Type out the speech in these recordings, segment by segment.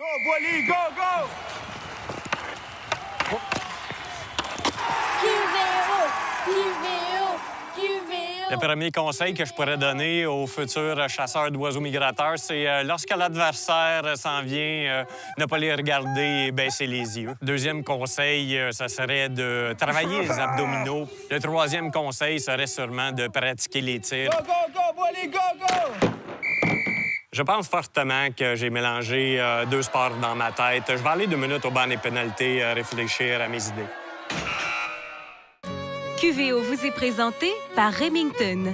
Go, Boily, go, go! Le premier conseil que je pourrais donner aux futurs chasseurs d'oiseaux migrateurs, c'est lorsque l'adversaire s'en vient, ne pas les regarder et baisser les yeux. Deuxième conseil, ça serait de travailler les abdominaux. Le troisième conseil serait sûrement de pratiquer les tirs. Go, go, go, Boily, go, go! Je pense fortement que j'ai mélangé deux sports dans ma tête. Je vais aller 2 minutes au banc des pénalités, réfléchir à mes idées. QVO vous est présenté par Remington.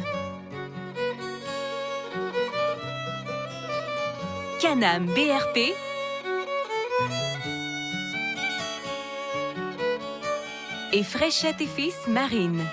Can-Am BRP. Et Fréchette et Fils Marine.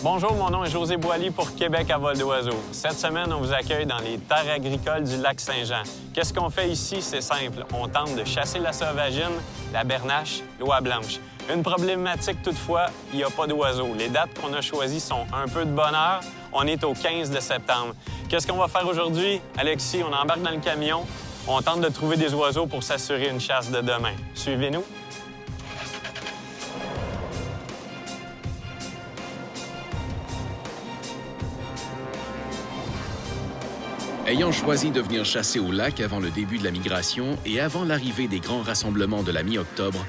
Bonjour, mon nom est José Boily pour Québec à vol d'oiseaux. Cette semaine, on vous accueille dans les terres agricoles du lac Saint-Jean. Qu'est-ce qu'on fait ici? C'est simple. On tente de chasser la sauvagine, la bernache, l'oie blanche. Une problématique toutefois, il n'y a pas d'oiseaux. Les dates qu'on a choisies sont un peu de bonheur. On est au 15 de septembre. Qu'est-ce qu'on va faire aujourd'hui? Alexis, on embarque dans le camion. On tente de trouver des oiseaux pour s'assurer une chasse de demain. Suivez-nous. Ayant choisi de venir chasser au lac avant le début de la migration et avant l'arrivée des grands rassemblements de la mi-octobre,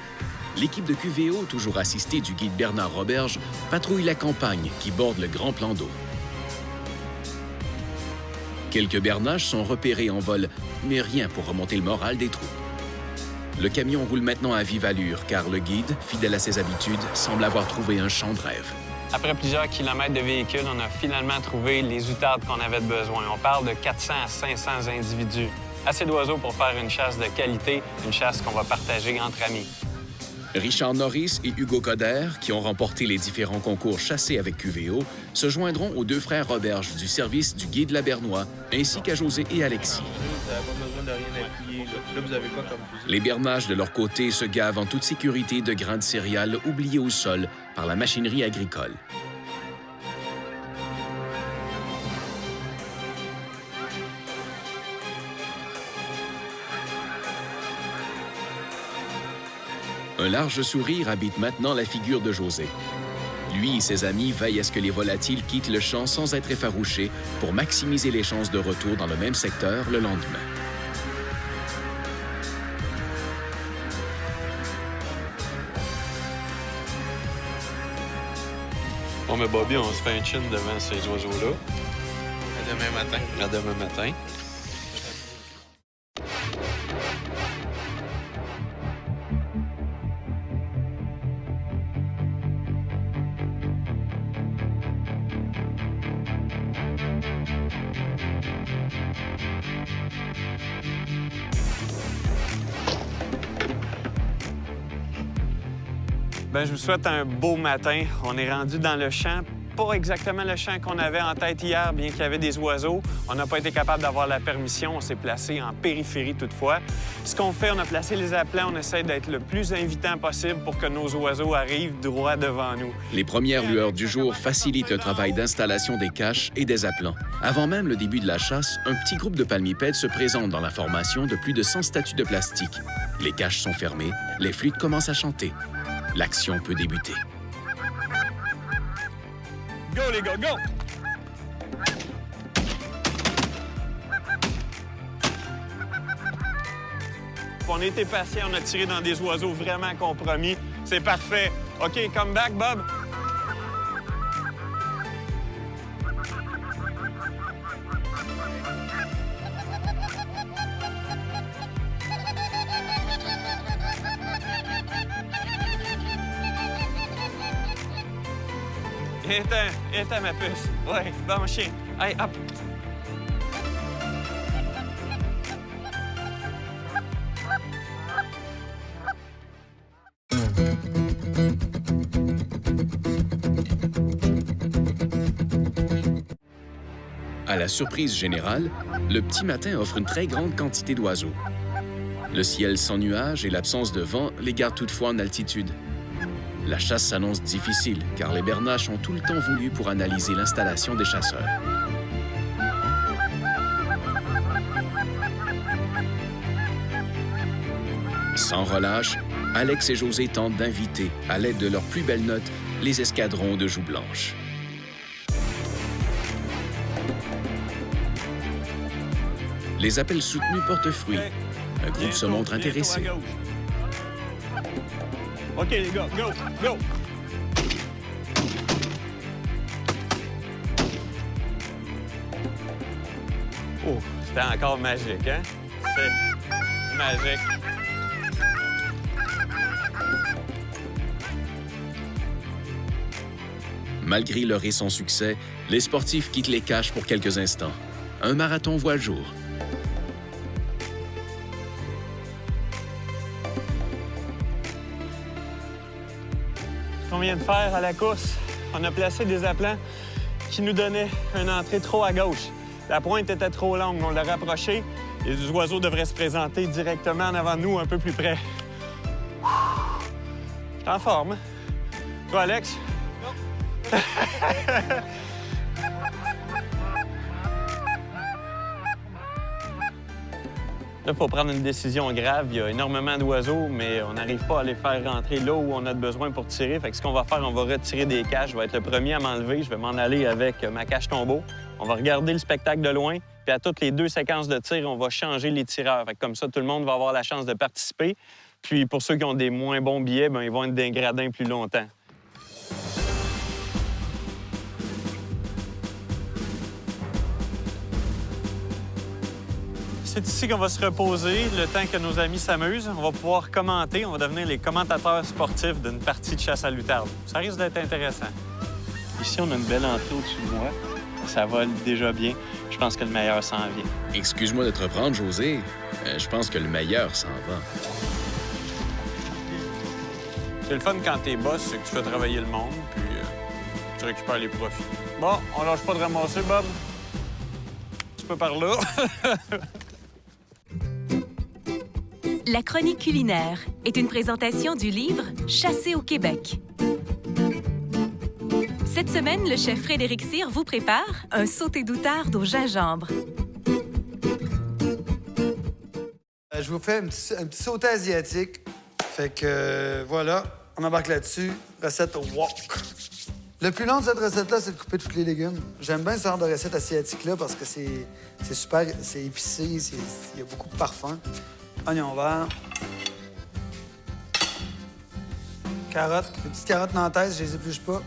l'équipe de QVO, toujours assistée du guide Bernard Roberge, patrouille la campagne qui borde le grand plan d'eau. Quelques bernaches sont repérés en vol, mais rien pour remonter le moral des troupes. Le camion roule maintenant à vive allure car le guide, fidèle à ses habitudes, semble avoir trouvé un champ de rêve. Après plusieurs kilomètres de véhicule, on a finalement trouvé les outardes qu'on avait besoin. On parle de 400 à 500 individus. Assez d'oiseaux pour faire une chasse de qualité, une chasse qu'on va partager entre amis. Richard Norris et Hugo Coder, qui ont remporté les différents concours chassés avec QVO, se joindront aux deux frères Roberge du service du guide Labernois, ainsi qu'à José et Alexis. Les bernaches, de leur côté, se gavent en toute sécurité de grains de céréales oubliés au sol par la machinerie agricole. Un large sourire habite maintenant la figure de José. Lui et ses amis veillent à ce que les volatiles quittent le champ sans être effarouchés pour maximiser les chances de retour dans le même secteur le lendemain. Bon, mais Bobby, on se fait un chin devant ces oiseaux-là. À demain matin. À demain matin. Bien, je vous souhaite un beau matin. On est rendu dans le champ. Pas exactement le champ qu'on avait en tête hier, bien qu'il y avait des oiseaux. On n'a pas été capable d'avoir la permission. On s'est placé en périphérie toutefois. Ce qu'on fait, on a placé les appelants. On essaie d'être le plus invitant possible pour que nos oiseaux arrivent droit devant nous. Les premières lueurs du jour facilitent le travail d'installation des caches et des appelants. Avant même le début de la chasse, un petit groupe de palmipèdes se présente dans la formation de plus de 100 statues de plastique. Les caches sont fermées, les flûtes commencent à chanter. L'action peut débuter. Go, les gars, go! puis on a été patient, on a tiré dans des oiseaux vraiment compromis. C'est parfait. OK, come back, Bob. Viens-t'en, ma puce. Ouais, bon chien. Allez, hop. À la surprise générale, le petit matin offre une très grande quantité d'oiseaux. Le ciel sans nuages et l'absence de vent les gardent toutefois en altitude. La chasse s'annonce difficile, car les bernaches ont tout le temps voulu pour analyser l'installation des chasseurs. Sans relâche, Alex et José tentent d'inviter, à l'aide de leurs plus belles notes, les escadrons de joues blanches. Les appels soutenus portent fruit. Un groupe se montre intéressé. OK, les gars, go, go! Oh, c'était encore magique, hein? C'est magique. Malgré leur récent succès, les sportifs quittent les caches pour quelques instants. Un marathon voit le jour. Ce qu'on vient de faire à la course, on a placé des appelants qui nous donnaient une entrée trop à gauche. La pointe était trop longue, on l'a rapprochée. Les oiseaux devraient se présenter directement en avant de nous, un peu plus près. Je suis en forme. Hein? Toi, Alex? Non. Là, il faut prendre une décision grave. Il y a énormément d'oiseaux, mais on n'arrive pas à les faire rentrer là où on a besoin pour tirer. Fait que ce qu'on va faire, on va retirer des caches. Je vais être le premier à m'enlever. Je vais m'en aller avec ma cache tombeau. On va regarder le spectacle de loin. Puis à toutes les 2 séquences de tir, on va changer les tireurs. Fait que comme ça, tout le monde va avoir la chance de participer. Puis pour ceux qui ont des moins bons billets, bien, ils vont être des gradins plus longtemps. C'est ici qu'on va se reposer le temps que nos amis s'amusent. On va pouvoir commenter, on va devenir les commentateurs sportifs d'une partie de chasse à l'outarde. Ça risque d'être intéressant. Ici, on a une belle entrée au-dessus de moi. Ça vole déjà bien. Je pense que le meilleur s'en vient. Excuse-moi de te reprendre, José. Je pense que le meilleur s'en va. C'est le fun quand t'es boss, c'est que tu fais travailler le monde, puis tu récupères les profits. Bon, on lâche pas de ramasser, Bob. Tu peux par là. La chronique culinaire est une présentation du livre Chasser au Québec. Cette semaine, le chef Frédéric Cyr vous prépare un sauté d'outarde au gingembre. Je vous fais un petit sauté asiatique. Fait que voilà, on embarque là-dessus. Recette wok. Le plus long de cette recette-là, c'est de couper tous les légumes. J'aime bien ce genre de recette asiatique-là parce que c'est super, c'est épicé, il y a beaucoup de parfum. Oignon vert. Carottes. Les petites carottes nantaises, je les épluche pas.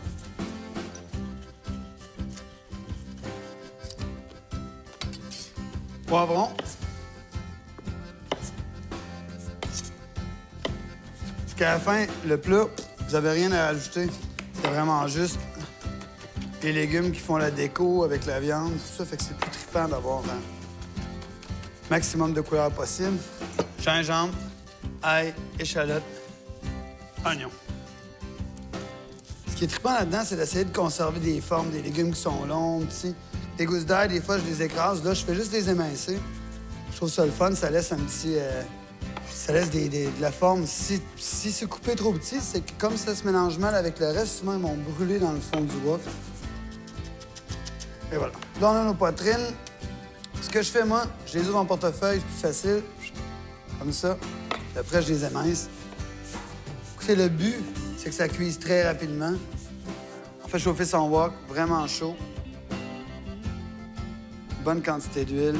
Poivron. Parce qu'à la fin, le plat, vous n'avez rien à rajouter. C'est vraiment juste les légumes qui font la déco avec la viande, tout ça. Fait que c'est plus trippant d'avoir un maximum de couleurs possible. Gingembre, ail, échalote, oignon. Ce qui est trippant là-dedans, c'est d'essayer de conserver des formes, des légumes qui sont longs, petits. Les gousses d'ail, des fois, je les écrase. Là, je fais juste les émincer. Je trouve ça le fun. Ça laisse un petit... ça laisse de la forme. Si c'est coupé trop petit, c'est que comme ça se mélange mal avec le reste, souvent, ils vont brûler dans le fond du wok. Et voilà. Là, on a nos poitrines. Ce que je fais, moi, je les ouvre en portefeuille, c'est plus facile. Comme ça. Puis après, je les émince. Écoutez, le but, c'est que ça cuise très rapidement. On fait chauffer son wok, vraiment chaud. Bonne quantité d'huile.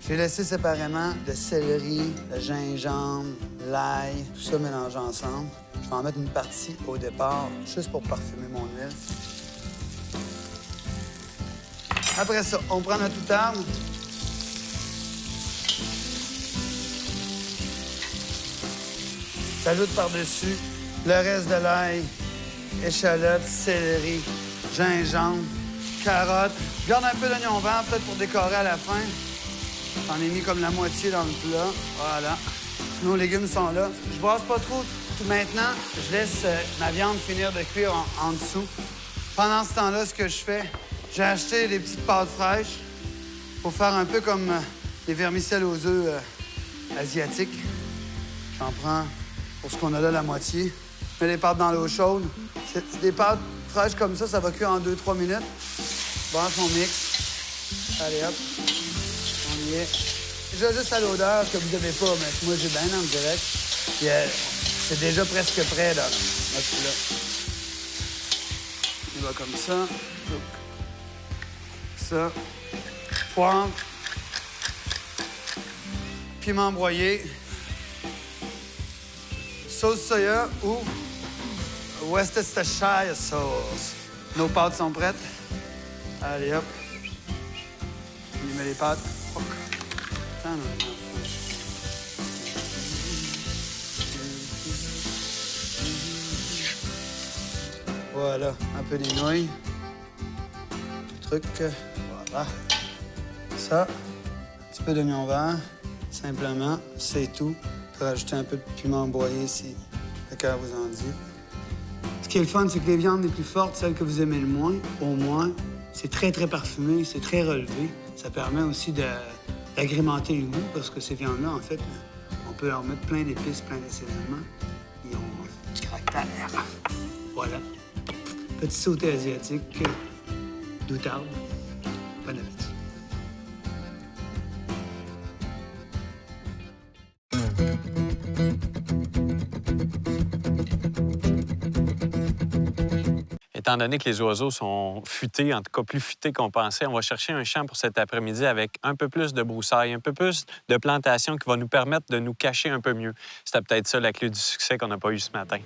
J'ai laissé séparément le céleri, le gingembre, l'ail, tout ça mélangé ensemble. Je vais en mettre une partie au départ, juste pour parfumer mon huile. Après ça, on prend notre outarde. J'ajoute par-dessus le reste de l'ail, échalote, céleri, gingembre, carottes. Je garde un peu d'oignon vert, peut-être pour décorer à la fin. J'en ai mis comme la moitié dans le plat. Voilà. Nos légumes sont là. Je brasse pas trop. Maintenant, je laisse ma viande finir de cuire en dessous. Pendant ce temps-là, ce que je fais, j'ai acheté des petites pâtes fraîches pour faire un peu comme les vermicelles aux œufs asiatiques. J'en prends pour ce qu'on a là, la moitié. Je mets les pâtes dans l'eau chaude. C'est des pâtes fraîches comme ça va cuire en 2-3 minutes. Brasse mon mix. Allez, hop. On y est. Déjà, juste à l'odeur que vous n'avez pas, mais moi, j'ai bien en direct. Puis, c'est déjà presque prêt, là, notre plat. Il va comme ça. Ça. Poivre. Piment broyé. Sauce soya ou Worcestershire sauce. Nos pâtes sont prêtes. Allez, hop. On y met les pâtes. Oh. Attends, non. Voilà, un peu des nouilles. Truc. Voilà. Ça, un petit peu d'oignon vert. Simplement, c'est tout. On peut rajouter un peu de piment broyé si le cœur vous en dit. Ce qui est le fun, c'est que les viandes les plus fortes, celles que vous aimez le moins, au moins, c'est très, très parfumé, c'est très relevé. Ça permet aussi d'agrémenter le goût parce que ces viandes-là, en fait, on peut leur mettre plein d'épices, plein d'assaisonnements. Ils ont du caractère. Voilà. Petit sauté asiatique d'outarde. Bon appétit. Étant donné que les oiseaux sont futés, en tout cas plus futés qu'on pensait, on va chercher un champ pour cet après-midi avec un peu plus de broussailles, un peu plus de plantation qui va nous permettre de nous cacher un peu mieux. C'était peut-être ça la clé du succès qu'on n'a pas eu ce matin.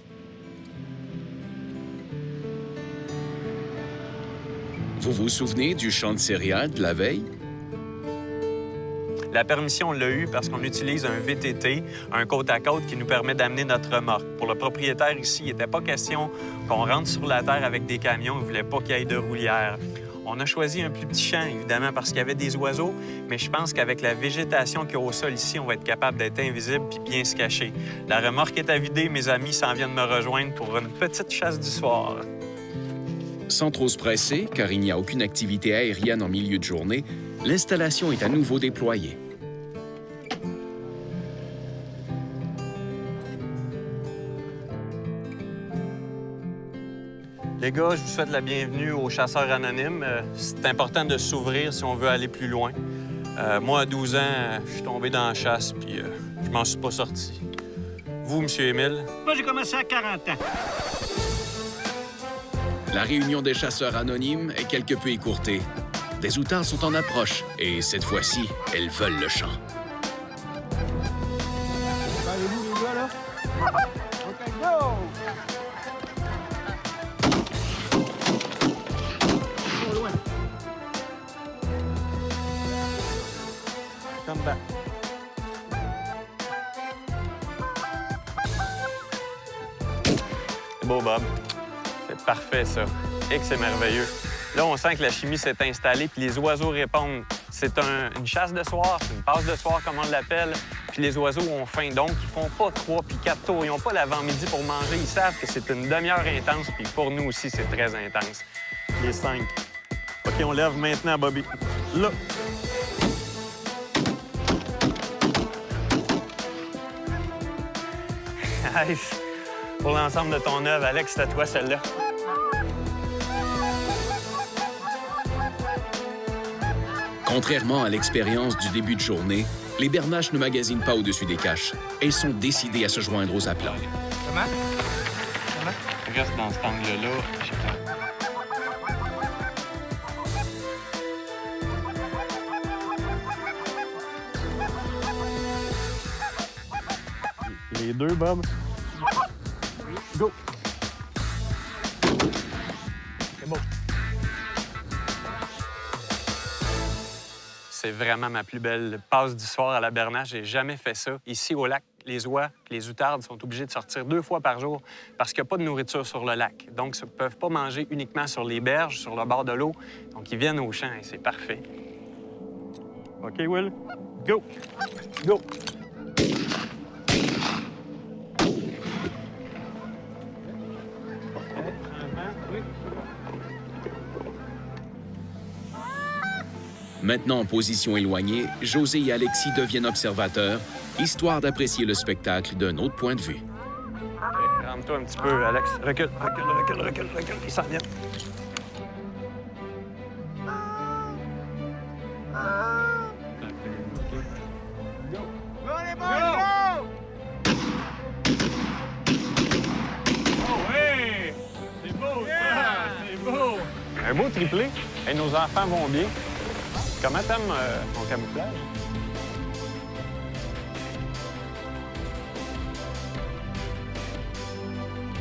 Vous vous souvenez du champ de céréales de la veille? La permission, on l'a eue parce qu'on utilise un VTT, un côte-à-côte qui nous permet d'amener notre remorque. Pour le propriétaire ici, il n'était pas question qu'on rentre sur la terre avec des camions. Il ne voulait pas qu'il y ait de roulière. On a choisi un plus petit champ, évidemment, parce qu'il y avait des oiseaux, mais je pense qu'avec la végétation qu'il y a au sol ici, on va être capable d'être invisible puis bien se cacher. La remorque est à vider. Mes amis s'en viennent me rejoindre pour une petite chasse du soir. Sans trop se presser, car il n'y a aucune activité aérienne en milieu de journée, l'installation est à nouveau déployée. Les gars, je vous souhaite la bienvenue aux chasseurs anonymes. C'est important de s'ouvrir si on veut aller plus loin. Moi, à 12 ans, je suis tombé dans la chasse, puis je m'en suis pas sorti. Vous, M. Émile? Moi, j'ai commencé à 40 ans. La réunion des chasseurs anonymes est quelque peu écourtée. Des outards sont en approche et cette fois-ci, elles veulent le champ. Allez-vous, les gars, là? OK, go! Trop loin. Come back. C'est beau, Bob. C'est parfait, ça. Et que c'est merveilleux. Là, on sent que la chimie s'est installée, puis les oiseaux répondent. C'est une chasse de soir, c'est une passe de soir, comme on l'appelle. Puis les oiseaux ont faim, donc ils font pas 3 puis 4 tours. Ils n'ont pas l'avant-midi pour manger. Ils savent que c'est une demi-heure intense, puis pour nous aussi, c'est très intense. Les 5. OK, on lève maintenant, Bobby. Là. Nice. Pour l'ensemble de ton œuvre, Alex, c'est à toi celle-là. Contrairement à l'expérience du début de journée, les bernaches ne magasinent pas au-dessus des caches. Elles sont décidées à se joindre aux appelants. Comment? Reste dans cet angle-là. Les deux, Bob. Go! C'est bon. C'est vraiment ma plus belle passe du soir à la bernache. J'ai jamais fait ça. Ici, au lac, les oies, les outardes sont obligés de sortir 2 fois par jour parce qu'il n'y a pas de nourriture sur le lac. Donc, ils ne peuvent pas manger uniquement sur les berges, sur le bord de l'eau. Donc, ils viennent au champ et c'est parfait. OK, Will? Go! Go! Maintenant en position éloignée, José et Alexis deviennent observateurs, histoire d'apprécier le spectacle d'un autre point de vue. OK, rentre-toi un petit peu, Alex. Recule, recule, recule, recule, recule. Ils s'en viennent. Un beau triplé. Et nos enfants vont bien. Comment t'aimes ton camouflage?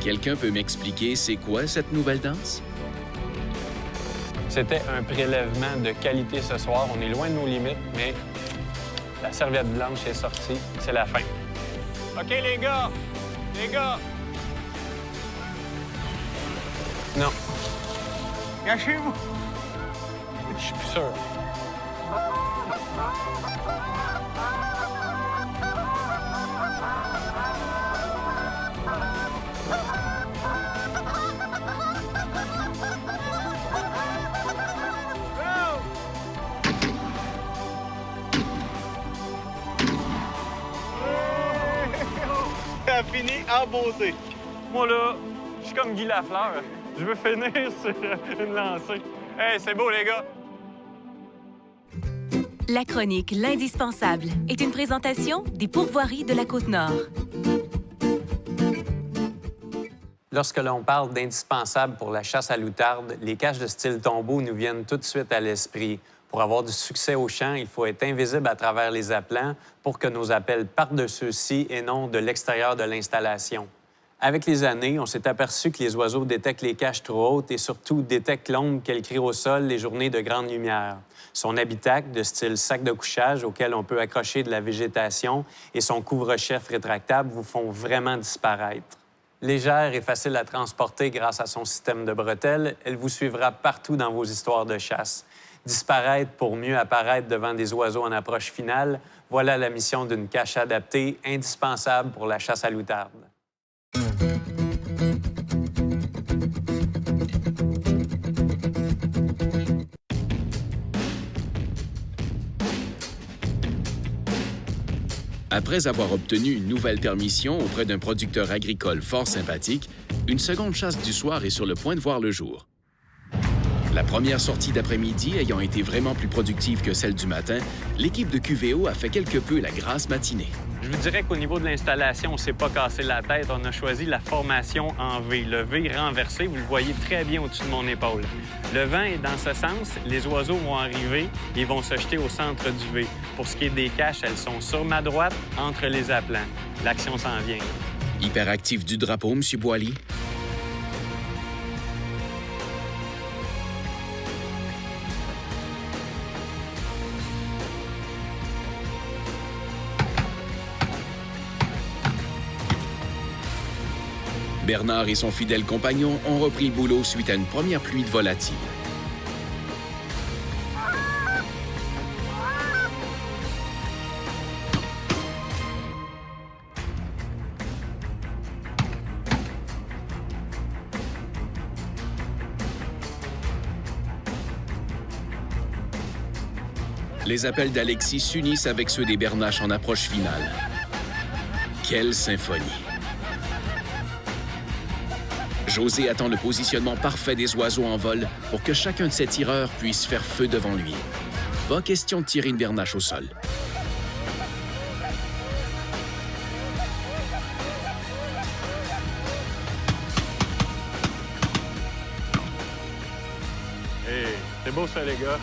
Quelqu'un peut m'expliquer c'est quoi cette nouvelle danse? C'était un prélèvement de qualité ce soir. On est loin de nos limites, mais la serviette blanche est sortie. C'est la fin. OK, les gars! Les gars! Non. Cachez-vous! Je suis plus sûr. Ça a fini en beauté. Moi, là, je suis comme Guy Lafleur. Je veux finir sur une lancée. Hey, c'est beau, les gars! La chronique L'indispensable est une présentation des pourvoiries de la Côte-Nord. Lorsque l'on parle d'indispensable pour la chasse à l'outarde, les caches de style tombeau nous viennent tout de suite à l'esprit. Pour avoir du succès au champ, il faut être invisible à travers les appelants pour que nos appels partent de ceux-ci et non de l'extérieur de l'installation. Avec les années, on s'est aperçu que les oiseaux détectent les caches trop hautes et surtout détectent l'ombre qu'elles créent au sol les journées de grande lumière. Son habitacle, de style sac de couchage auquel on peut accrocher de la végétation, et son couvre-chef rétractable vous font vraiment disparaître. Légère et facile à transporter grâce à son système de bretelles, elle vous suivra partout dans vos histoires de chasse. Disparaître pour mieux apparaître devant des oiseaux en approche finale, voilà la mission d'une cache adaptée, indispensable pour la chasse à l'outarde. Après avoir obtenu une nouvelle permission auprès d'un producteur agricole fort sympathique, une seconde chasse du soir est sur le point de voir le jour. La première sortie d'après-midi ayant été vraiment plus productive que celle du matin, l'équipe de QVO a fait quelque peu la grasse matinée. Je vous dirais qu'au niveau de l'installation, on ne s'est pas cassé la tête. On a choisi la formation en V. Le V renversé, vous le voyez très bien au-dessus de mon épaule. Le vent est dans ce sens. Les oiseaux vont arriver et vont se jeter au centre du V. Pour ce qui est des caches, elles sont sur ma droite, entre les appelants. L'action s'en vient. Hyperactif du drapeau, M. Boily? Bernard et son fidèle compagnon ont repris le boulot suite à une première pluie de volatiles. Les appels d'Alexis s'unissent avec ceux des bernaches en approche finale. Quelle symphonie! José attend le positionnement parfait des oiseaux en vol pour que chacun de ses tireurs puisse faire feu devant lui. Pas question de tirer une bernache au sol. Hey, c'est beau ça, les gars.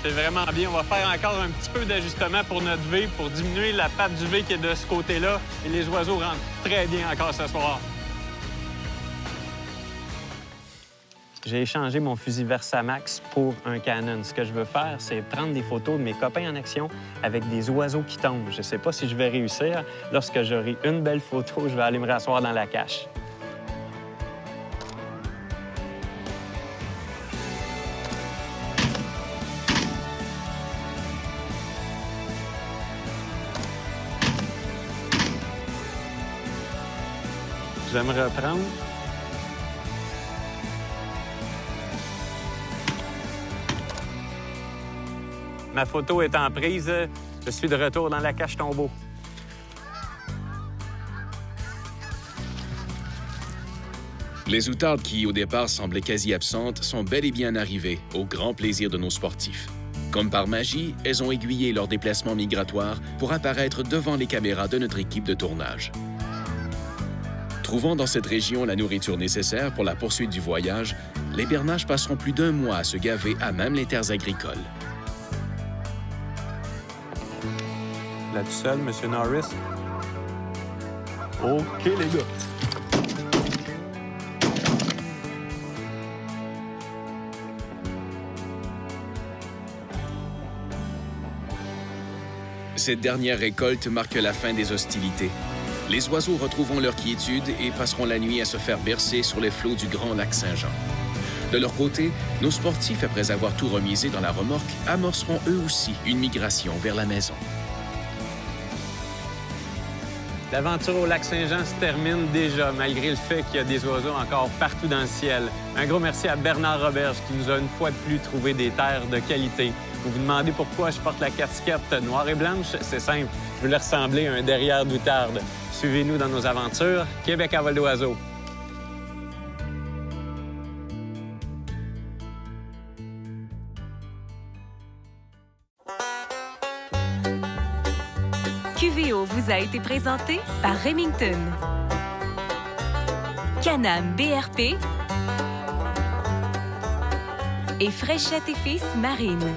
C'est vraiment bien. On va faire encore un petit peu d'ajustement pour notre V pour diminuer la patte du V qui est de ce côté-là. Et les oiseaux rentrent très bien encore ce soir. J'ai échangé mon fusil Versamax pour un Canon. Ce que je veux faire, c'est prendre des photos de mes copains en action avec des oiseaux qui tombent. Je ne sais pas si je vais réussir. Lorsque j'aurai une belle photo, je vais aller me rasseoir dans la cache. Je vais me reprendre. Ma photo étant prise, je suis de retour dans la cache tombeau. Les outardes qui, au départ, semblaient quasi absentes, sont bel et bien arrivées, au grand plaisir de nos sportifs. Comme par magie, elles ont aiguillé leur déplacement migratoire pour apparaître devant les caméras de notre équipe de tournage. Trouvant dans cette région la nourriture nécessaire pour la poursuite du voyage, les bernaches passeront plus d'1 mois à se gaver à même les terres agricoles. Là tout seul, M. Norris. OK, les gars. Cette dernière récolte marque la fin des hostilités. Les oiseaux retrouveront leur quiétude et passeront la nuit à se faire bercer sur les flots du grand lac Saint-Jean. De leur côté, nos sportifs, après avoir tout remisé dans la remorque, amorceront eux aussi une migration vers la maison. L'aventure au lac Saint-Jean se termine déjà, malgré le fait qu'il y a des oiseaux encore partout dans le ciel. Un gros merci à Bernard Roberge qui nous a une fois de plus trouvé des terres de qualité. Vous vous demandez pourquoi je porte la casquette noire et blanche? C'est simple, je voulais ressembler à un derrière d'outarde. Suivez-nous dans nos aventures. Québec à vol d'oiseau. QVO vous a été présenté par Remington. Can-Am BRP et Fréchette et Fils Marine.